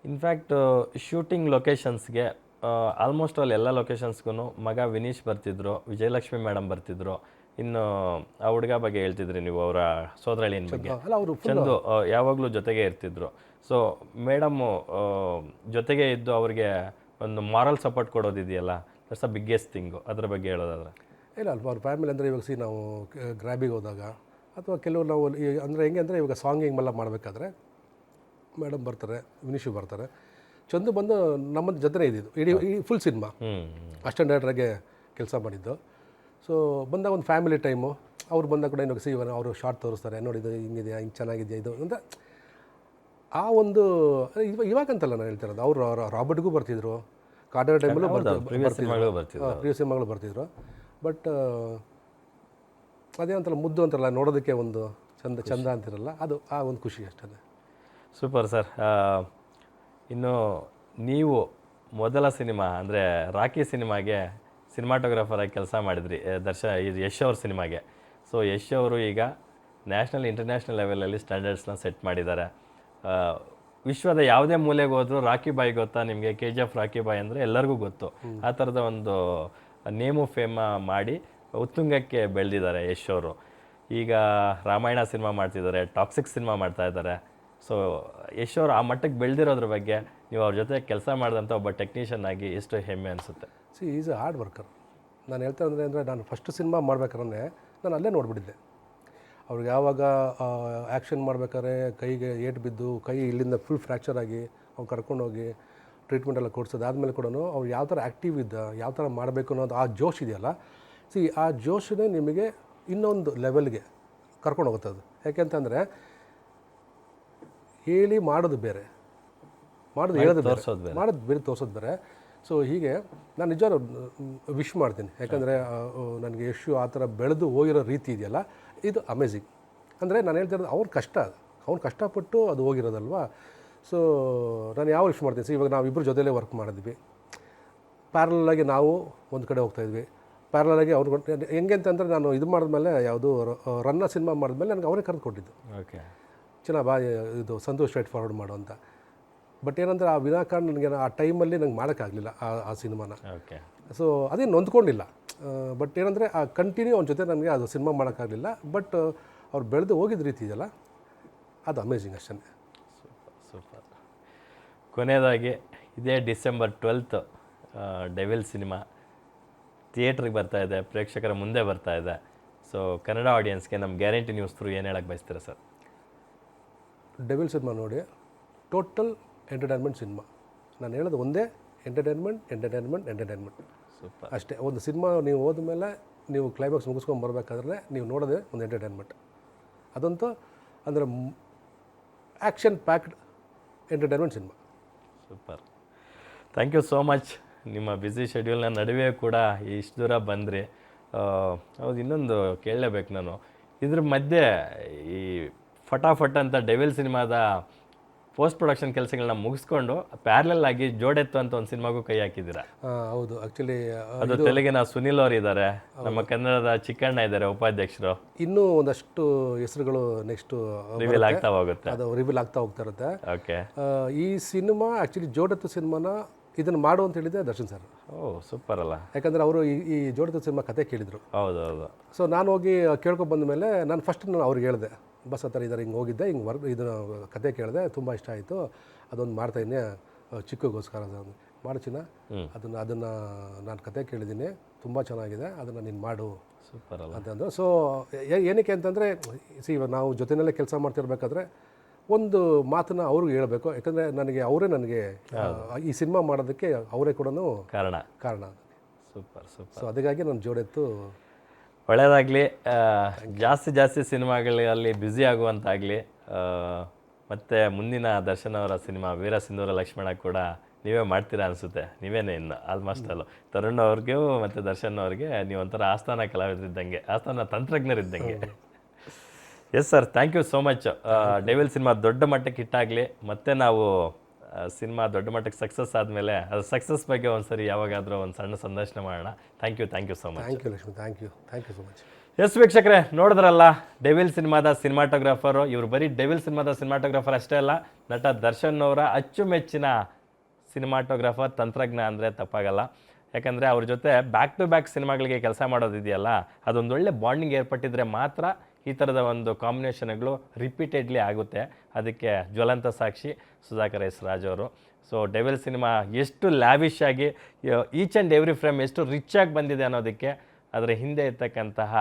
In fact shooting ಲೊಕೇಶನ್ಸ್ಗೆ almost all ಎಲ್ಲ ಲೊಕೇಶನ್ಸ್ಗೂ ಮಗ ವಿನೀಶ್ ಬರ್ತಿದ್ರು, ವಿಜಯಲಕ್ಷ್ಮಿ ಮೇಡಮ್ ಬರ್ತಿದ್ರು. ಇನ್ನು ಆ ಹುಡುಗ ಬಗ್ಗೆ ಹೇಳ್ತಿದ್ರಿ ನೀವು, ಅವರ ಸೋದರಳಿನ ಬಗ್ಗೆ. ಅಲ್ಲ ಅವರು ಚಂದು ಯಾವಾಗಲೂ ಜೊತೆಗೆ ಇರ್ತಿದ್ರು. ಸೊ ಮೇಡಮ್ಮು ಜೊತೆಗೆ ಇದ್ದು ಅವ್ರಿಗೆ ಒಂದು ಮಾರಲ್ ಸಪೋರ್ಟ್ ಕೊಡೋದಿದೆಯಲ್ಲ, ದಟ್ಸ್ ಅ ಬಿಗ್ಗೆಸ್ಟ್ ಥಿಂಗು. ಅದ್ರ ಬಗ್ಗೆ ಹೇಳೋದಾದ್ರೆ ಇಲ್ಲ ಅಲ್ಪ ಅವ್ರ ಫ್ಯಾಮಿಲಿ ಅಂದರೆ ಇವಾಗ ನಾವು ಗ್ರ್ಯಾಬಿಗೆ ಹೋದಾಗ ಅಥವಾ ಕೆಲವು ನಾವು ಅಂದರೆ ಹೆಂಗೆ ಅಂದರೆ ಇವಾಗ ಸಾಂಗಿಂಗ್ ಮಾಡಬೇಕಾದ್ರೆ ಮೇಡಮ್ ಬರ್ತಾರೆ, ವಿನಿಶು ಬರ್ತಾರೆ, ಚಂದು ಬಂದು ನಮ್ಮ ಜೊತೆನೇ ಇದ್ದಿದ್ದು ಇಡೀ ಫುಲ್ ಸಿನಿಮಾ. ಅಸಿಸ್ಟೆಂಟ್ ಡೈರೆಕ್ಟ್ರಾಗೆ ಕೆಲಸ ಮಾಡಿದ್ದು. ಸೊ ಬಂದಾಗ ಒಂದು ಫ್ಯಾಮಿಲಿ ಟೈಮು. ಅವ್ರು ಬಂದಾಗ ಕೂಡ ಇವಾಗ ಇವನು ಅವರು ಶಾರ್ಟ್ ತೋರಿಸ್ತಾರೆ, ನೋಡಿದ್ದು ಹಿಂಗಿದೆಯಾ, ಹಿಂಗೆ ಚೆನ್ನಾಗಿದೆಯಾ ಇದು ಅಂತ. ಆ ಒಂದು ಇವಾಗಂತಲ್ಲ ನಾನು ಹೇಳ್ತಿರೋದು, ಅವರು ರಾಬರ್ಟ್ಗೂ ಬರ್ತಿದ್ರು, ಕಾಟರ್ ಟೈಮಲ್ಲೂ ಪ್ರಿವಿಯಸ್ ಸಿನಿಮಾಗಳು ಬರ್ತಿದ್ರು. ಬಟ್ ಅದೇ ಅಂತಲ್ಲ, ಮುದ್ದು ಅಂತಾರಲ್ಲ, ನೋಡೋದಕ್ಕೆ ಒಂದು ಚಂದ ಅಂತಿರಲ್ಲ, ಅದು ಆ ಒಂದು ಖುಷಿ ಅಷ್ಟೇ. Super sir. ಇನ್ನು ನೀವು ಮೊದಲ ಸಿನಿಮಾ ಅಂದರೆ ರಾಕಿ ಸಿನಿಮಾಗೆ ಸಿನಿಮಾಟೋಗ್ರಾಫರ್ ಆಗಿ ಕೆಲಸ ಮಾಡಿದ್ರಿ, ಯಶ್ ಅವ್ರ ಸಿನಿಮಾಗೆ. ಸೊ ಯಶ್ ಅವರು ಈಗ ನ್ಯಾಷನಲ್ ಇಂಟರ್ನ್ಯಾಷನಲ್ ಲೆವೆಲಲ್ಲಿ ಸ್ಟ್ಯಾಂಡರ್ಡ್ಸ್ನ ಸೆಟ್ ಮಾಡಿದ್ದಾರೆ. ವಿಶ್ವದ ಯಾವುದೇ ಮೂಲೆಗೆ ಹೋದರೂ ರಾಕಿ ಬಾಯ್ ಗೊತ್ತಾ ನಿಮಗೆ? KGF ರಾಕಿ ಬಾಯ್ ಅಂದರೆ ಎಲ್ಲರಿಗೂ ಗೊತ್ತು. ಆ ಥರದ ಒಂದು ನೇಮು ಫೇಮ ಮಾಡಿ ಉತ್ತುಂಗಕ್ಕೆ ಬೆಳೆದಿದ್ದಾರೆ ಯಶ್ ಅವರು. ಈಗ ರಾಮಾಯಣ ಸಿನಿಮಾ ಮಾಡ್ತಿದ್ದಾರೆ, ಟಾಕ್ಸಿಕ್ ಸಿನಿಮಾ ಮಾಡ್ತಾ ಇದ್ದಾರೆ. ಸೊ ಯಶ್ ಅವರು ಆ ಮಟ್ಟಕ್ಕೆ ಬೆಳೆದಿರೋದ್ರ ಬಗ್ಗೆ ನೀವು ಅವ್ರ ಜೊತೆ ಕೆಲಸ ಮಾಡಿದಂಥ ಒಬ್ಬ ಟೆಕ್ನಿಷಿಯನ್ ಆಗಿ ಎಷ್ಟು ಹೆಮ್ಮೆ ಅನಿಸುತ್ತೆ? Is a hard worker. ನಾನು ಹೇಳ್ತಾ ಅಂದರೆ ನಾನು ಫಸ್ಟ್ ಸಿನಿಮಾ ಮಾಡ್ಬೇಕಾದ್ರೆ ನಾನು ಅಲ್ಲೇ ನೋಡಿಬಿಟ್ಟಿದ್ದೆ. ಅವ್ರಿಗೆ ಯಾವಾಗ ಆ್ಯಕ್ಷನ್ ಮಾಡ್ಬೇಕಾದ್ರೆ ಕೈಗೆ ಏಟು ಬಿದ್ದು ಕೈ ಇಲ್ಲಿಂದ ಫುಲ್ ಫ್ರ್ಯಾಕ್ಚರ್ ಆಗಿ ಅವ್ರು ಕರ್ಕೊಂಡೋಗಿ ಟ್ರೀಟ್ಮೆಂಟ್ ಎಲ್ಲ ಕೊಡಿಸೋದು ಆದಮೇಲೆ ಕೂಡ ಅವ್ರು ಯಾವ ಥರ ಆ್ಯಕ್ಟಿವ್ ಇದ್ದ, ಯಾವ ಥರ ಮಾಡಬೇಕು ಅನ್ನೋದು ಆ ಜೋಶ್ ಇದೆಯಲ್ಲ, ಆ ಜೋಶನೇ ನಿಮಗೆ ಇನ್ನೊಂದು ಲೆವೆಲ್ಗೆ ಕರ್ಕೊಂಡು ಹೋಗುತ್ತೆ. ಅದು ಯಾಕೆಂತಂದರೆ ಹೇಳಿ ಮಾಡೋದು ಬೇರೆ, ಮಾಡೋದು ಹೇಳೋದು ಬೇರೆ, ಮಾಡೋದು ಬೇರೆ, ತೋರಿಸೋದು ಬೇರೆ. ಸೊ ಹೀಗೆ ನಾನು ನಿಜ ವಿಶ್ ಮಾಡ್ತೀನಿ. ಯಾಕಂದರೆ ನನಗೆ ಯಶು ಆ ಥರ ಬೆಳೆದು ಹೋಗಿರೋ ರೀತಿ ಇದೆಯಲ್ಲ, ಇದು ಅಮೇಝಿಂಗ್. ಅಂದರೆ ನಾನು ಹೇಳ್ತಿರೋದು ಅವ್ರ ಕಷ್ಟ, ಅವ್ನು ಕಷ್ಟಪಟ್ಟು ಅದು ಹೋಗಿರೋದಲ್ವಾ. ಸೊ ನಾನು ಯಾವ ವಿಶ್ ಮಾಡ್ತೀನಿ. ಇವಾಗ ನಾವು ಇಬ್ಬರು ಜೊತೆಲೇ ವರ್ಕ್ ಮಾಡಿದ್ವಿ, ಪ್ಯಾರಲಾಗಿ ನಾವು ಒಂದು ಕಡೆ ಹೋಗ್ತಾಯಿದ್ವಿ, ಪ್ಯಾರಲಾಗಿ ಅವ್ರು ಹೆಂಗೆ ಅಂತಂದರೆ ನಾನು ಇದು ಮಾಡಿದ್ಮೇಲೆ ಯಾವುದು ರನ್ನ ಸಿನಿಮಾ ಮಾಡಿದ್ಮೇಲೆ ನನಗೆ ಅವರೇ ಕರೆದು ಕೊಟ್ಟಿದ್ದು. ಓಕೆ, ಚೆನ್ನಾಗಿ ಇದು ಸಂತೋಷ್ ಸ್ಟ್ರೈಟ್ ಫಾರ್ವರ್ಡ್ ಮಾಡೋ ಅಂತ. ಬಟ್ ಏನಂದರೆ ಆ ವಿನಾಕಾರಣ ನನಗೆ ಆ ಟೈಮಲ್ಲಿ ನಂಗೆ ಮಾಡೋಕ್ಕಾಗಲಿಲ್ಲ ಆ ಸಿನಿಮಾನ. ಓಕೆ. ಸೊ ಅದೇನು ನೊಂದ್ಕೊಂಡಿಲ್ಲ. ಬಟ್ ಏನಂದರೆ ಆ ಕಂಟಿನ್ಯೂ ಅವನ ಜೊತೆ ನನಗೆ ಅದು ಸಿನಿಮಾ ಮಾಡೋಕ್ಕಾಗಲಿಲ್ಲ. ಬಟ್ ಅವ್ರು ಬೆಳೆದು ಹೋಗಿದ್ದ ರೀತಿ ಇದೆಯಲ್ಲ, ಅದು ಅಮೇಝಿಂಗ್ ಅಷ್ಟೇ. ಸೂಪರ್. ಕೊನೆಯದಾಗಿ ಇದೇ ಡಿಸೆಂಬರ್ 12 ಡೆವಿಲ್ ಸಿನಿಮಾ ಥಿಯೇಟ್ರಿಗೆ ಬರ್ತಾ ಇದೆ, ಪ್ರೇಕ್ಷಕರ ಮುಂದೆ ಬರ್ತಾ ಇದೆ. ಸೊ ಕನ್ನಡ ಆಡಿಯನ್ಸ್ಗೆ ನಮ್ಮ ಗ್ಯಾರಂಟಿ ನ್ಯೂಸ್ ಥ್ರೂ ಏನು ಹೇಳಕ್ಕೆ ಬಯಸ್ತೀರಾ ಸರ್? ಡೆವಿಲ್ ಸಿನಿಮಾ ನೋಡಿ, ಟೋಟಲ್ ಎಂಟರ್ಟೈನ್ಮೆಂಟ್ ಸಿನಿಮಾ. ನಾನು ಹೇಳೋದು ಒಂದೇ, ಎಂಟರ್ಟೈನ್ಮೆಂಟ್ ಸೂಪರ್ ಅಷ್ಟೇ. ಒಂದು ಸಿನಿಮಾ ನೀವು ಹೋದ್ಮೇಲೆ ನೀವು ಕ್ಲೈಮ್ಯಾಕ್ಸ್ ಮುಗಿಸ್ಕೊಂಡು ಬರಬೇಕಾದ್ರೆ ನೀವು ನೋಡೋದೇ ಒಂದು ಎಂಟರ್ಟೈನ್ಮೆಂಟ್. ಅದಂತೂ ಅಂದರೆ action packed entertainment cinema. Super. Thank you so much. ನಿಮ್ಮ ಬ್ಯುಸಿ ಶೆಡ್ಯೂಲ್ನ ನಡುವೆ ಕೂಡ ಇಷ್ಟು ದೂರ ಬಂದ್ರಿ. ಹೌದು, ಇನ್ನೊಂದು ಕೇಳಲೇಬೇಕು ನಾನು. ಇದ್ರ ಮಧ್ಯೆ ಈ ಫಟಾಫಟ್ ಅಂತ ಡೆವಿಲ್ ಸಿನಿಮಾದ ಪೋಸ್ಟ್ ಪ್ರೊಡಕ್ಷನ್ ಕೆಲಸಗಳನ್ನ ಮುಗಿಸ್ಕೊಂಡು ಪ್ಯಾರಲಲ್ ಆಗಿ ಜೋಡೆತ್ತು ಅಂತ ಒಂದು ಸಿನಿಮಾಗೂ ಕೈ ಹಾಕಿದ್ದೀರಾ? ಹೌದು. ಆ್ಯಕ್ಚುಲಿ ಅದು ತೆಲುಗಿನ ಸುನಿಲ್ ಅವರು ಇದ್ದಾರೆ, ನಮ್ಮ ಕನ್ನಡದ ಚಿಕ್ಕಣ್ಣ ಇದ್ದಾರೆ ಉಪಾಧ್ಯಕ್ಷರು. ಇನ್ನೂ ಒಂದಷ್ಟು ಹೆಸರುಗಳು ನೆಕ್ಸ್ಟು ರಿವೀಲ್ ಆಗ್ತಾ ಹೋಗುತ್ತೆ, ಅದು ರಿವೀಲ್ ಆಗ್ತಾ ಹೋಗ್ತಾ ಇರುತ್ತೆ. ಓಕೆ. ಈ ಸಿನಿಮಾ ಆ್ಯಕ್ಚುಲಿ ಜೋಡೆತ್ತು ಸಿನಿಮಾನ ಇದನ್ನು ಮಾಡು ಅಂತ ಹೇಳಿದ್ದೆ ದರ್ಶನ್ ಸರ್. ಸೂಪರ್ ಅಲ್ಲ? ಯಾಕಂದರೆ ಅವರು ಈ ಜೋಡೆತ್ತು ಸಿನಿಮಾ ಕತೆ ಕೇಳಿದರು. ಹೌದು ಹೌದು. ಸೊ ನಾನು ಹೋಗಿ ಕೇಳ್ಕೊಂಡು ಬಂದ ಮೇಲೆ ನಾನು ಫಸ್ಟ್ ಅವ್ರಿಗೆ ಹೇಳಿದೆ, ಬಸ್ ಆ ಥರ ಇದ್ದಾರೆ, ಹಿಂಗೆ ಹೋಗಿದ್ದೆ, ಹಿಂಗೆ ಇದನ್ನು ಕತೆ ಕೇಳಿದೆ, ತುಂಬ ಇಷ್ಟ ಆಯಿತು, ಅದೊಂದು ಮಾಡ್ತಾಯಿದ್ದೆ ಚಿಕ್ಕಗೋಸ್ಕರ. ಅದನ್ನು ಮಾಡು ಚಿನ್ನ, ಅದನ್ನು ನಾನು ಕತೆ ಕೇಳಿದ್ದೀನಿ, ತುಂಬ ಚೆನ್ನಾಗಿದೆ, ಅದನ್ನು ನೀನು ಮಾಡು. ಸೂಪರ್ ಅಲ್ಲ ಅಂತಂದು. ಸೊ ಏನಕ್ಕೆ ಅಂತಂದರೆ ಇವಾಗ ನಾವು ಜೊತೆಯಲ್ಲೇ ಕೆಲಸ ಮಾಡ್ತಿರ್ಬೇಕಾದ್ರೆ ಒಂದು ಮಾತನ್ನು ಅವ್ರಿಗೆ ಹೇಳಬೇಕು. ಯಾಕಂದರೆ ನನಗೆ ಈ ಸಿನಿಮಾ ಮಾಡೋದಕ್ಕೆ ಅವರೇ ಕೂಡ ಕಾರಣ. Super super. ಸೊ ಅದಕ್ಕಾಗಿ ನಾನು ಜೋಡೆತ್ತು. ಒಳ್ಳೆಯದಾಗಲಿ, ಜಾಸ್ತಿ ಸಿನಿಮಾಗಳಲ್ಲಿ ಬ್ಯುಸಿ ಆಗುವಂತಾಗಲಿ. ಮತ್ತು ಮುಂದಿನ ದರ್ಶನ್ ಅವರ ಸಿನಿಮಾ ವೀರಸಿಂಧೂರ ಲಕ್ಷ್ಮಣ ಕೂಡ ನೀವೇ ಮಾಡ್ತೀರಾ ಅನಿಸುತ್ತೆ. ನೀವೇನೇ ಇನ್ನು ಆಲ್ಮೋಸ್ಟ್ ಅಲ್ಲೂ ತರುಣ್ ಅವ್ರಿಗೂ ಮತ್ತು ದರ್ಶನ್ ಅವ್ರಿಗೆ ನೀವು ಒಂಥರ ಆಸ್ಥಾನ ಕಲಾವಿದರಿದ್ದಂಗೆ, ಆಸ್ಥಾನ ತಂತ್ರಜ್ಞರಿದ್ದಂಗೆ. Yes sir, thank you so much. Devil cinema ದೊಡ್ಡ ಮಟ್ಟಕ್ಕೆ ಹಿಟ್ಟಾಗಲಿ, ಮತ್ತು ನಾವು ಸಿನಿಮಾ ದೊಡ್ಡ ಮಟ್ಟಕ್ಕೆ ಸಕ್ಸಸ್ ಆದಮೇಲೆ ಅದು ಸಕ್ಸಸ್ ಬಗ್ಗೆ ಒಂದು ಸರಿ ಯಾವಾಗಾದರೂ ಒಂದು ಸಣ್ಣ ಸಂದರ್ಶನ ಮಾಡೋಣ. Thank you so much. Thank you Lakshmi, thank you so much. Yes ವೀಕ್ಷಕರೇ, ನೋಡಿದ್ರಲ್ಲ ಡೆವಿಲ್ ಸಿನಿಮಾದ ಸಿನಿಮಾಟೋಗ್ರಾಫರು. ಇವರು ಬರೀ ಡೆವಿಲ್ ಸಿನಿಮಾದ ಸಿನಿಮಾಟೋಗ್ರಾಫರ್ ಅಷ್ಟೇ ಅಲ್ಲ, ನಟ ದರ್ಶನ್ ಅವರ ಅಚ್ಚುಮೆಚ್ಚಿನ ಸಿನಿಮಾಟೋಗ್ರಾಫರ್, ತಂತ್ರಜ್ಞ ಅಂದರೆ ತಪ್ಪಾಗಲ್ಲ. ಯಾಕಂದರೆ ಅವ್ರ ಜೊತೆ ಬ್ಯಾಕ್ ಟು ಬ್ಯಾಕ್ ಸಿನಿಮಾಗಳಿಗೆ ಕೆಲಸ ಮಾಡೋದಿದೆಯಲ್ಲ, ಅದೊಂದು ಒಳ್ಳೆ ಬಾಂಡಿಂಗ್ ಏರ್ಪಟ್ಟಿದ್ರೆ ಮಾತ್ರ ಈ ಥರದ ಒಂದು ಕಾಂಬಿನೇಷನ್ಗಳು ರಿಪೀಟೆಡ್ಲಿ ಆಗುತ್ತೆ. ಅದಕ್ಕೆ ಜ್ವಲಂತ ಸಾಕ್ಷಿ ಸುಧಾಕರ್ ಎಸ್ ರಾಜ್ ಅವರು. ಸೊ ಡೆವಿಲ್ ಸಿನಿಮಾ ಎಷ್ಟು ಲ್ಯಾವಿಶ್ ಆಗಿ ಈಚ್ ಆ್ಯಂಡ್ ಎವ್ರಿ ಫ್ರೇಮ್ ಎಷ್ಟು ರಿಚ್ ಆಗಿ ಬಂದಿದೆ ಅನ್ನೋದಕ್ಕೆ ಅದರ ಹಿಂದೆ ಇರ್ತಕ್ಕಂತಹ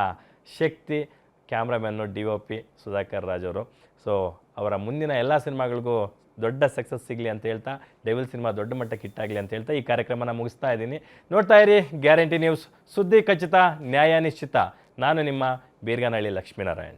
ಶಕ್ತಿ ಕ್ಯಾಮ್ರಾಮ್ಯಾನು DOP ಸುಧಾಕರ್ ರಾಜ್ ಅವರು. ಸೊ ಅವರ ಮುಂದಿನ ಎಲ್ಲ ಸಿನಿಮಾಗಳಿಗೂ ದೊಡ್ಡ ಸಕ್ಸಸ್ ಸಿಗಲಿ ಅಂತ ಹೇಳ್ತಾ, ಡೆವಿಲ್ ಸಿನಿಮಾ ದೊಡ್ಡ ಮಟ್ಟಕ್ಕೆ ಹಿಟ್ಟಾಗಲಿ ಅಂತ ಹೇಳ್ತಾ ಈ ಕಾರ್ಯಕ್ರಮನ ಮುಗಿಸ್ತಾ ಇದ್ದೀನಿ. ನೋಡ್ತಾ ಇರಿ ಗ್ಯಾರಂಟಿ ನ್ಯೂಸ್, ಸುದ್ದಿ ಖಚಿತ, ನ್ಯಾಯ ನಿಶ್ಚಿತ. ನಾನು ನಿಮ್ಮ ಬೀರ್ಗಾನಹಳ್ಳಿ ಲಕ್ಷ್ಮೀನಾರಾಯಣ್.